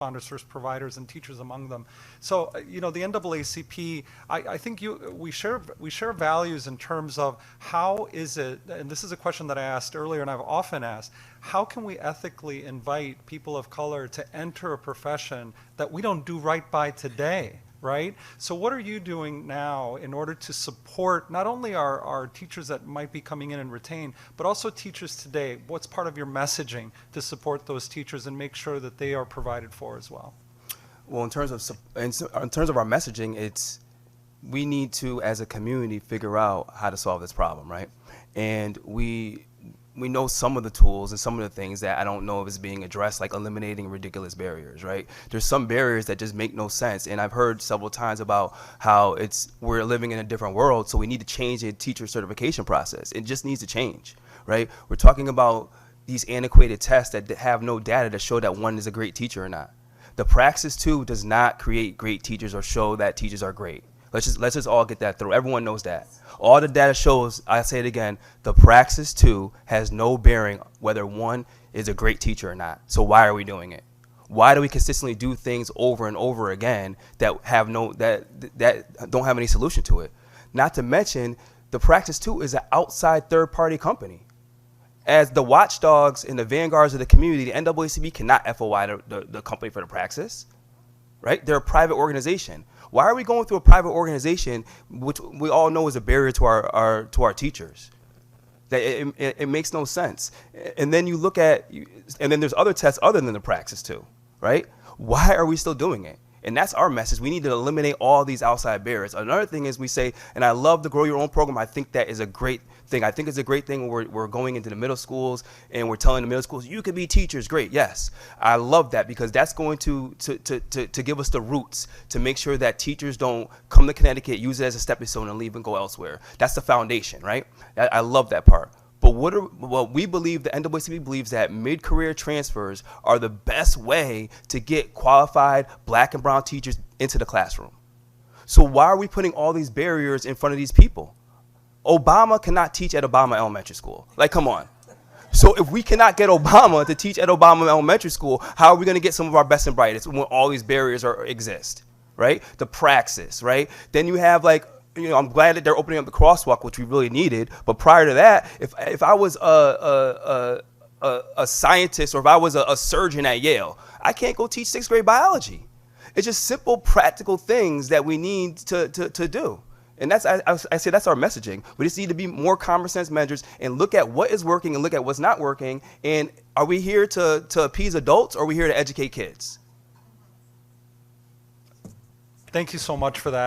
responders, first providers, and teachers among them. So, the NAACP, I think we share values in terms of how is it, and this is a question that I asked earlier and I've often asked, how can we ethically invite people of color to enter a profession that we don't do right by today? Right? So what are you doing now in order to support not only our teachers that might be coming in and retain, but also teachers today? What's part of your messaging to support those teachers and make sure that they are provided for as well? Well, in terms of our messaging, we need to, as a community, figure out how to solve this problem, right? And we know some of the tools and some of the things that I don't know if is being addressed, like eliminating ridiculous barriers, right? There's some barriers that just make no sense. And I've heard several times about how we're living in a different world, so we need to change the teacher certification process. It just needs to change, right? We're talking about these antiquated tests that have no data to show that one is a great teacher or not. The Praxis II does not create great teachers or show that teachers are great. Let's just all get that through. Everyone knows that. All the data shows, I say it again, the Praxis II has no bearing whether one is a great teacher or not. So why are we doing it? Why do we consistently do things over and over again that don't have any solution to it? Not to mention, the Praxis II is an outside third-party company. As the watchdogs and the vanguards of the community, the NAACP cannot FOI the company for the Praxis, right? They're a private organization. Why are we going through a private organization, which we all know is a barrier to our teachers? That it makes no sense. And then you look at, and then there's other tests other than the Praxis II, right? Why are we still doing it? And that's our message. We need to eliminate all these outside barriers. Another thing is we say, and I love the Grow Your Own program. I think that is a great thing. I think it's a great thing when we're going into the middle schools and we're telling the middle schools, you can be teachers. Great, yes. I love that because that's going to give us the roots to make sure that teachers don't come to Connecticut, use it as a stepping stone, and leave and go elsewhere. That's the foundation, right? I love that part. But we believe, the NAACP believes that mid-career transfers are the best way to get qualified Black and brown teachers into the classroom. So why are we putting all these barriers in front of these people? Obama cannot teach at Obama Elementary School. Like, come on. So if we cannot get Obama to teach at Obama Elementary School, how are we going to get some of our best and brightest when all these barriers exist, right? The Praxis, right? Then you have I'm glad that they're opening up the crosswalk, which we really needed. But prior to that, if I was a scientist or if I was a surgeon at Yale, I can't go teach 6th grade biology. It's just simple, practical things that we need to do. And I say that's our messaging. We just need to be more common sense measures and look at what is working and look at what's not working. And are we here to appease adults or are we here to educate kids? Thank you so much for that.